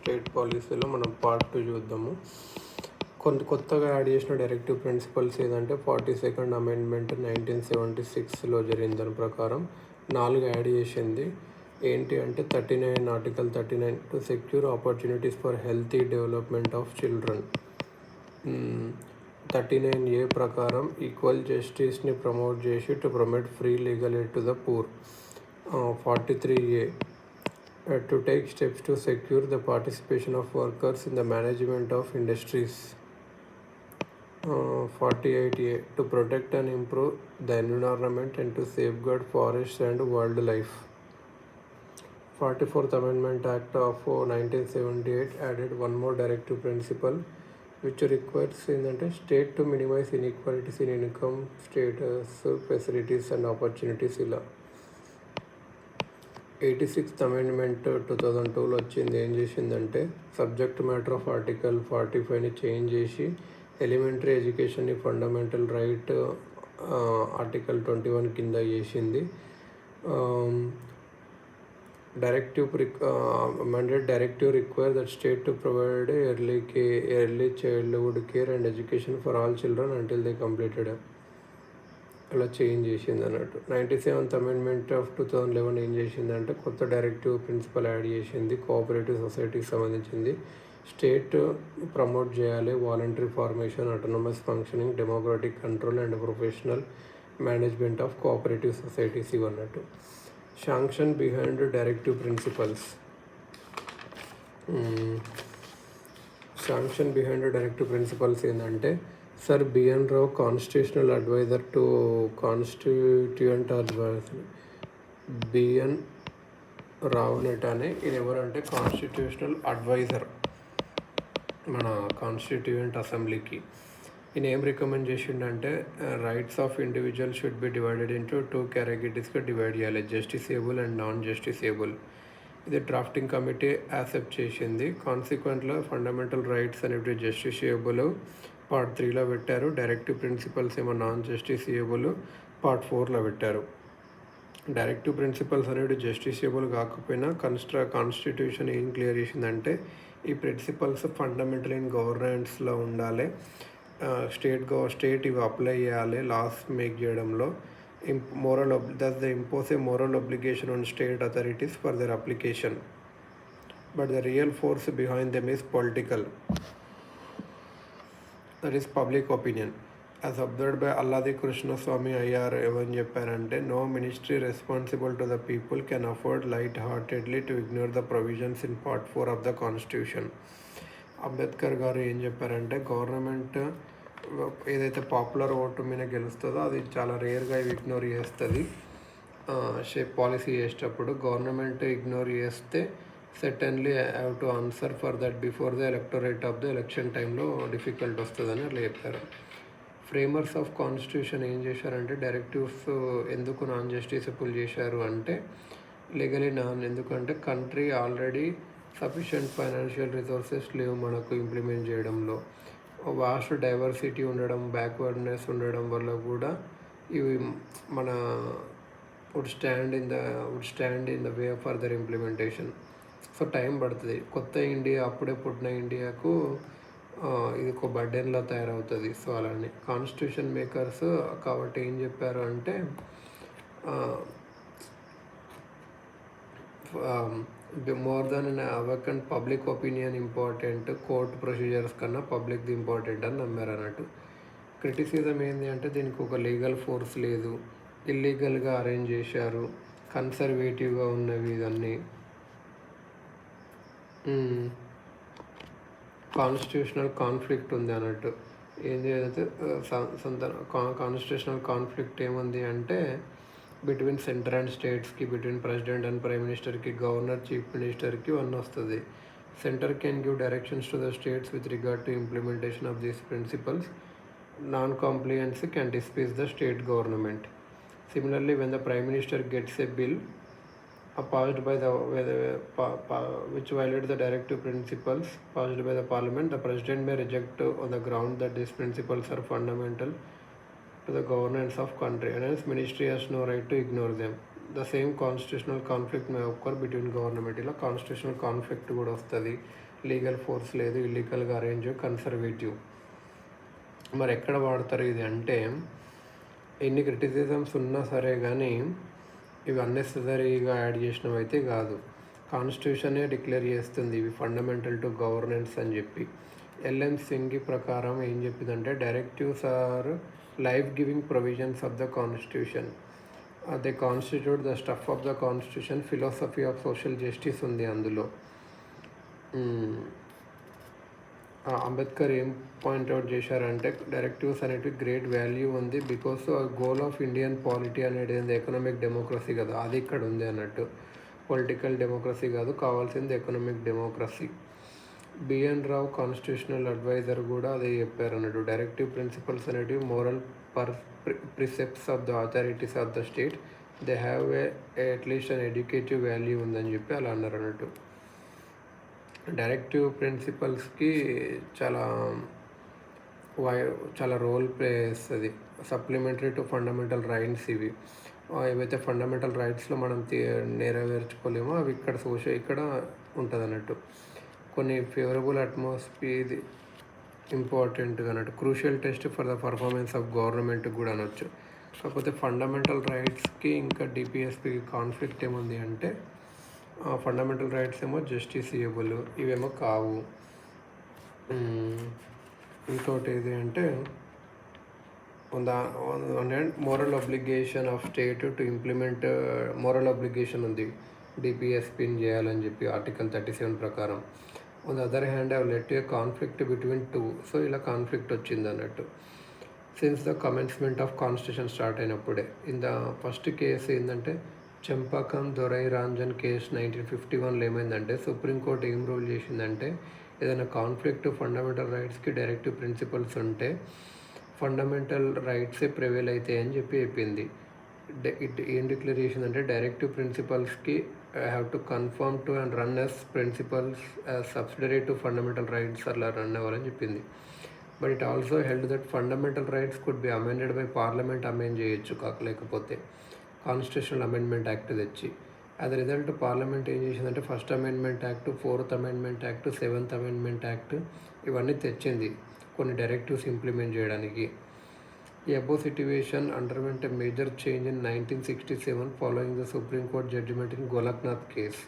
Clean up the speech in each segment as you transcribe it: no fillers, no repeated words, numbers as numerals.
State పాలసీలో మనం part 2 చూద్దాము. కొన్ని కొత్తగా యాడ్ చేసిన డైరెక్టివ్ ప్రిన్సిపల్స్ ఏదంటే 42nd అమెండ్మెంట్ 1976లో జరిగిన దాని ప్రకారం 4 యాడ్ చేసింది. ఏంటి అంటే 39 article 39 to secure opportunities for healthy development of children. 39A ప్రకారం ఈక్వల్ జస్టిస్ని ప్రమోట్ చేసి to promote free legal aid to the poor. 43A to take steps to secure the participation of workers in the management of industries. 48A to protect and improve the environment and to safeguard forests and wildlife. 44th Amendment Act of 1978 added one more directive principle which requires in the state to minimize inequalities in income, status, facilities and opportunities. 86th amendment 2002లో వచ్చింది. ఏం చేసిందంటే subject matter of article 45ని change చేసి elementary ఎడ్యుకేషన్ని fundamental right article 21 కింద చేసింది. amended directive require that state to provide early childhood care and education for all children until they completed. అలా చేంజ్ చేసింది అన్నట్టు. 97th అమెండ్మెంట్ ఆఫ్ 2011 ఏం చేసిందంటే కొత్త డైరెక్టివ్ ప్రిన్సిపల్ యాడ్ చేసింది. కోఆపరేటివ్ సొసైటీకి సంబంధించింది. స్టేట్ ప్రమోట్ చేయాలి voluntary formation, autonomous functioning, democratic control and professional management of cooperative societies ఇవన్నట్టు. Sanction behind directive principles. Sanction behind directive principles ఏంటంటే sir BN Rao constitutional adviser to constituent adviser. BN Rao నెటానే ఇది ఎవరంటే constitutional adviser మన constituent అసెంబ్లీకి. ఈయన ఏం రికమెండ్ చేసిండంటే rights of individual should be divided into 2 కేటగిరీస్గా డివైడ్ చేయాలి, జస్టిసేబుల్ అండ్ నాన్ జస్టిసేబుల్. ఇది డ్రాఫ్టింగ్ కమిటీ యాక్సెప్ట్ చేసింది. కాన్సిక్వెంట్లో ఫండమెంటల్ రైట్స్ అనేవి జస్టిసేబుల్ పార్ట్ 3లో పెట్టారు. డైరెక్టివ్ ప్రిన్సిపల్స్ ఏమో నాన్ జస్టిసేబుల్ పార్ట్ 4లో పెట్టారు. డైరెక్టివ్ ప్రిన్సిపల్స్ అనేవి జస్టిసేబుల్ కాకపోయినా కాన్స్టిట్యూషన్ ఏం క్లియర్ చేసిందంటే ఈ ప్రిన్సిపల్స్ ఫండమెంటల్ ఇన్ గవర్నెన్స్లో ఉండాలి. స్టేట్ ఇవి అప్లై చేయాలి లాస్ మేక్ చేయడంలో. That the impose a moral obligation on state authorities for their application, but the real force behind them is political, that is public opinion. As observed by Alladi Krishnaswami Ayyar ఏమని చెప్పారంటే no ministry responsible to the people can afford light heartedly to ignore the provisions in part 4 of the constitution. Ambedkar గారు ఏం చెప్పారంటే government ఏదైతే popular vote మీద గెలుస్తుందో అది చాలా రేర్గా ఇగ్నోర్ చేస్తుంది. పాలసీ చేసేటప్పుడు గవర్నమెంట్ ఇగ్నోర్ చేస్తే certainly have to answer for that before the electorate of the election టైంలో డిఫికల్ట్ వస్తుందని అట్లా చెప్పారు. ఫ్రేమర్స్ ఆఫ్ కాన్స్టిట్యూషన్ ఏం చేశారంటే డైరెక్టివ్స్ ఎందుకు నాన్ జస్టిసబుల్ చేశారు అంటే లీగలీ ఎందుకంటే country already sufficient financial resources లేవు మనకు ఇంప్లిమెంట్ చేయడంలో. వాస్ట్ డైవర్సిటీ ఉండడం, బ్యాక్వర్డ్నెస్ ఉండడం వల్ల కూడా ఇవి మన would stand in the way for their implementation. So time పడుతుంది. కొత్త ఇండియా అప్పుడే పుట్టిన ఇండియాకు ఇది ఒక బర్డెన్లా తయారవుతుంది. సో అలానే కాన్స్టిట్యూషన్ మేకర్స్ కాబట్టి ఏం చెప్పారు అంటే more than an awaken public opinion important, court procedures కన్నా పబ్లిక్ది ఇంపార్టెంట్ అని నమ్మారు అన్నట్టు. క్రిటిసిజం ఏంటి అంటే దీనికి ఒక లీగల్ ఫోర్స్ లేదు, ఇల్లీగల్గా అరేంజ్ చేశారు, కన్సర్వేటివ్గా ఉన్నవి ఇవన్నీ. కాన్స్టిట్యూషనల్ కాన్ఫ్లిక్ట్ ఉంది అన్నట్టు. ఏం చేయాలంటే కాన్స్టిట్యూషనల్ కాన్ఫ్లిక్ట్ ఏముంది అంటే బిట్వీన్ సెంటర్ అండ్ స్టేట్స్కి, బిట్వీన్ ప్రెసిడెంట్ అండ్ ప్రైమ్ మినిస్టర్కి, గవర్నర్, చీఫ్ మినిస్టర్కి వన్ వస్తుంది. Centre can give directions to the states with regard to implementation of these principles. Non compliance can displease the state government. Similarly when the prime minister gets a bill passed by the which violate the directive principles passed by the parliament, the president may reject on the ground that these principles are fundamental to the governance of country and hence ministry has no right to ignore them. The same constitutional conflict may occur between government. ఇలా constitutional conflict కూడా వస్తుంది. Legal force లేదు, ఇల్లీగల్గా arrange, conservative. మరి ఎక్కడ వాడతారు ఇది అంటే, ఎన్ని క్రిటిసిజమ్స్ ఉన్నా సరే కానీ ఇవి అన్నెసెసరీగా యాడ్ చేసినవి అయితే కాదు. కాన్స్టిట్యూషనే డిక్లేర్ చేస్తుంది ఇవి ఫండమెంటల్ టు గవర్నెన్స్ అని చెప్పి. ఎల్ఎం సింగి ప్రకారం ఏం చెప్పిందంటే, directives are life giving provisions of the constitution. They constitute the stuff of the constitution. Philosophy of social justice ఉంది అందులో. అంబేద్కర్ ఏం పాయింట్అవుట్ చేశారంటే, డైరెక్టివ్స్ అనేటివి గ్రేట్ వాల్యూ ఉంది because goal of Indian polity అనేది ఎకనామిక్ డెమోక్రసీ కదా, అది ఇక్కడ ఉంది అన్నట్టు. పొలిటికల్ డెమోక్రసీ కాదు, కావాల్సింది economic democracy. B N Rao constitutional adviser కూడా అదే చెప్పారు అన్నట్టు. డైరెక్టివ్ ప్రిన్సిపల్స్ అనేటివి moral precepts of the authorities of the state. They have at least an educative value ఉందని చెప్పి అలా అన్నారు అన్నట్టు. డైరెక్టివ్ ప్రిన్సిపల్స్కి చాలా రోల్ ప్లే చేస్తుంది. సప్లిమెంటరీ టు ఫండమెంటల్ రైట్స్ ఇవి. ఏవైతే ఫండమెంటల్ రైట్స్లో మనం నెరవేర్చుకోలేమో అవి ఇక్కడ ఉంటుంది అన్నట్టు. కొన్ని ఫేవరబుల్ అట్మాస్ఫియర్ ఇంపార్టెంట్గా అన్నట్టు. Crucial test for the performance of government కూడా అనొచ్చు. కాకపోతే ఫండమెంటల్ రైట్స్కి ఇంకా డిపిఎస్పికి కాన్ఫ్లిక్ట్ ఏముంది అంటే, ఫండమెంటల్ రైట్స్ ఏమో జస్టిసియబుల్, ఇవేమో కావు. ఇంకోటి ఏది అంటే, moral obligation of state to implement moral obligation ఉంది డిపిఎస్పిని చేయాలని చెప్పి ఆర్టికల్ 37 ప్రకారం. On the other hand have let a conflict between two. So ఇలా కాన్ఫ్లిక్ట్ వచ్చింది అన్నట్టు since the commencement of constitution start అయినప్పుడే. ఇన్ ద ఫస్ట్ కేసు ఏంటంటే, చెంపకం దొరై రాంజన్ కేసు 1951లో ఏమైందంటే, సుప్రీంకోర్టు ఏం రూల్ చేసిందంటే, ఏదైనా కాన్ఫ్లిక్ట్ ఫండమెంటల్ రైట్స్కి డైరెక్టివ్ ప్రిన్సిపల్స్ ఉంటే ఫండమెంటల్ రైట్సే ప్రివేల్ అవుతాయి అని చెప్పి చెప్పింది. ఏం డిక్లేర్ చేసిందంటే, డైరెక్టివ్ ప్రిన్సిపల్స్కి have to confirm to and run as principles subsidiary to fundamental rights అలా రన్ అవ్వాలని చెప్పింది. But it also held that fundamental rights could be amended by parliament amend చేయొచ్చు లేకపోతే కాన్స్టిట్యూషనల్ అమెండ్మెంట్ యాక్ట్ తెచ్చి. As a result parliament ఏం చేసిందంటే, first amendment act, 4th amendment act, 7th amendment act ఇవన్నీ తెచ్చింది కొన్ని డైరెక్టివ్స్ ఇంప్లిమెంట్ చేయడానికి. ఈ above situation underwent a major change in 1967 following the Supreme Court judgment in Golaknath case.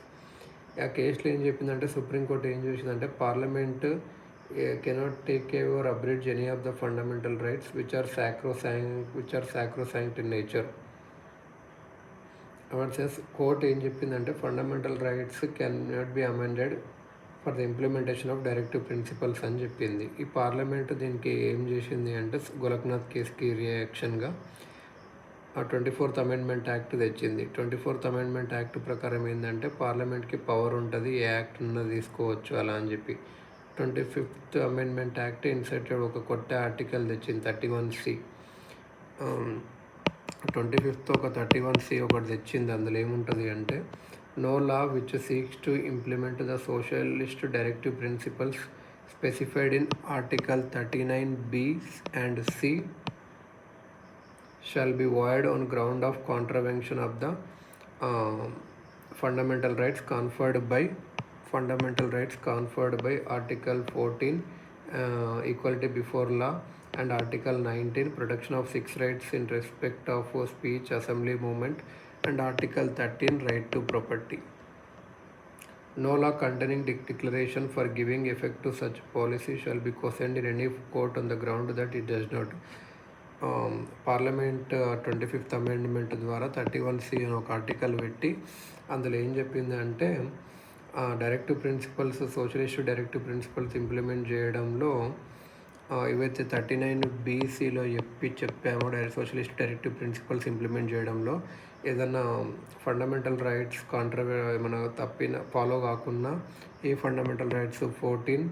ఆ కేసులో ఏం చెప్పిందంటే, సుప్రీంకోర్టు ఏం చేసిందంటే, Parliament cannot take away or abridge any of the fundamental rights which are sacrosanct in nature. Court ఏం చెప్పిందంటే, fundamental rights cannot be amended for the implementation of directive principles అని చెప్పింది. ఈ పార్లమెంట్ దీనికి ఏం చేసింది అంటే, గోలక్నాథ్ కేసుకి రియాక్షన్గా 24th అమెండ్మెంట్ యాక్ట్ తెచ్చింది. 24th అమెండ్మెంట్ యాక్ట్ ప్రకారం ఏంటంటే, పార్లమెంట్కి పవర్ ఉంటుంది, ఏ యాక్ట్ ఉన్న తీసుకోవచ్చు అలా అని చెప్పి. 25th అమెండ్మెంట్ యాక్ట్ ఇన్సర్టెడ్ ఒక కొత్త ఆర్టికల్ తెచ్చింది, 31C. 25th ఒక 31C ఒకటి తెచ్చింది. అందులో ఏముంటుంది అంటే, no law which seeks to implement the socialist directive principles specified in article 39B and C shall be void on ground of contravention of the fundamental rights conferred by Article 14 equality before law and Article 19 protection of 6 rights in respect of speech, assembly, movement, and Article 13 right to property. No law containing declaration for giving effect to such policy shall be questioned in any court on the ground that it does not. Parliament 25th amendment ద్వారా 31C అని ఒక article పెట్టి అందులో ఏం చెప్పిందంటే, directive principles, socialist directive principles implement చేయడంలో ఇవైతే 39BCలో చెప్పామో సోషలిస్ట్ డైరెక్టివ్ ప్రిన్సిపల్స్ ఇంప్లిమెంట్ చేయడంలో ఏదన్నా ఫండమెంటల్ రైట్స్ ఏమైనా ఫాలో కాకుండా ఏ ఫండమెంటల్ రైట్స్ 14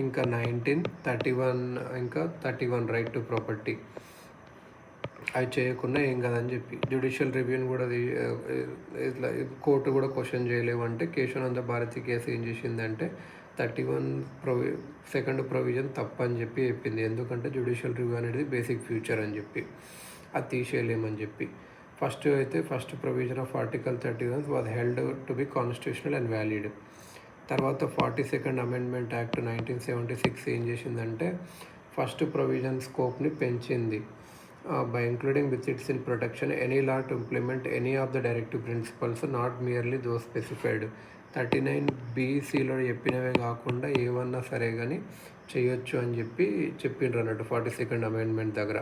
ఇంకా 19, 31 ఇంకా 31 రైట్ టు ప్రాపర్టీ అవి చేయకుండా ఏం కదని చెప్పి జ్యుడిషియల్ రివ్యూని కూడా ఇట్లా కోర్టు కూడా క్వశ్చన్ చేయలేమంటే, కేశవానంద భారతి కేసు ఏం చేసిందంటే 31 సెకండ్ ప్రొవిజన్ తప్పని చెప్పి చెప్పింది. ఎందుకంటే జ్యుడిషియల్ రివ్యూ అనేది బేసిక్ ఫ్యూచర్ అని చెప్పి అది తీసేయలేమని చెప్పి. First provision of article 31 was held to be constitutional and valid. తర్వాత 42nd అమెండ్మెంట్ యాక్ట్ 1976 ఏం చేసిందంటే ఫస్ట్ ప్రొవిజన్ స్కోప్ని పెంచింది. By including with its in protection any law to implement any of the directive principles not merely those specified. 39BCలో చెప్పినవే కాకుండా ఏమన్నా సరే కానీ చేయొచ్చు అని చెప్పిండ్రు అన్నట్టు 42nd అమెండ్మెంట్ దగ్గర.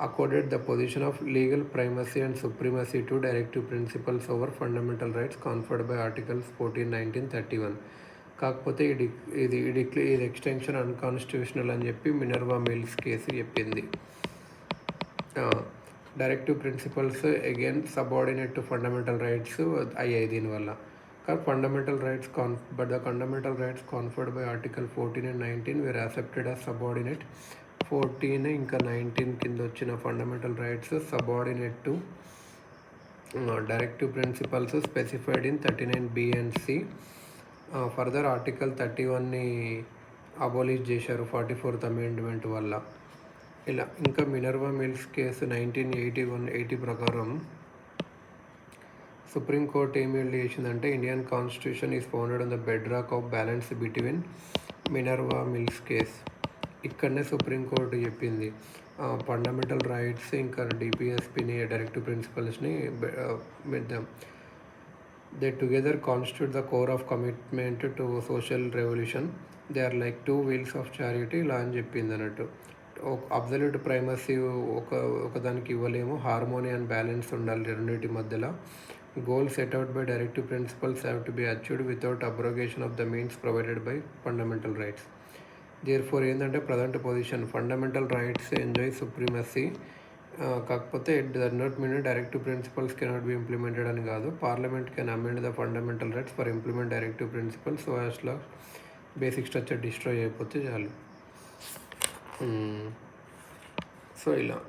accorded the position of legal primacy and supremacy to directive principles over fundamental rights conferred by Articles 14, 19, 31. కాకపోతే ఇది ఎక్స్టెన్షన్ అన్కాన్స్టిట్యూషనల్ అని చెప్పి మినర్వా మిల్స్ కేసు చెప్పింది. Directive principles again subordinate to fundamental rights అయ్యాయి దీనివల్ల. కానీ fundamental rights but the fundamental rights conferred by article 14 and 19 were accepted as subordinate. 14 ఇంకా 19 కింద వచ్చిన fundamental rights subordinate to directive principles specified in 39B and C. Further article 31ని abolish చేశారు 44th amendment వల్ల. ఇలా ఇంకా మినర్వా మిల్స్ కేసు 1980 ప్రకారం Supreme Court ఏమి చేసిందంటే Indian constitution is founded on the bedrock of balance between Minerva Mills case. ఇక్కడనే Supreme Court చెప్పింది ఫండమెంటల్ రైట్స్ ఇంకా డిపిఎస్పిని డైరెక్టివ్ ప్రిన్సిపల్స్ని they together constitute the core of commitment to social revolution. They are like two wheels of charity ఇలా అని చెప్పింది అన్నట్టు. Absolute primacy ఒకదానికి ఇవ్వలేము, హార్మోనీ అండ్ బ్యాలెన్స్ ఉండాలి రెండింటి మధ్యలో. Goal set out by directive principles have to be achieved without abrogation of the means provided by fundamental rights. Therefore ఏంటంటే present position fundamental rights enjoy supremacy. కాకపోతే it does not mean directive principles cannot be implemented అని కాదు. Parliament can amend the fundamental rights for implement directive principles so యాస్లో basic structure destroy అయిపోతే చాలు. So ఇలా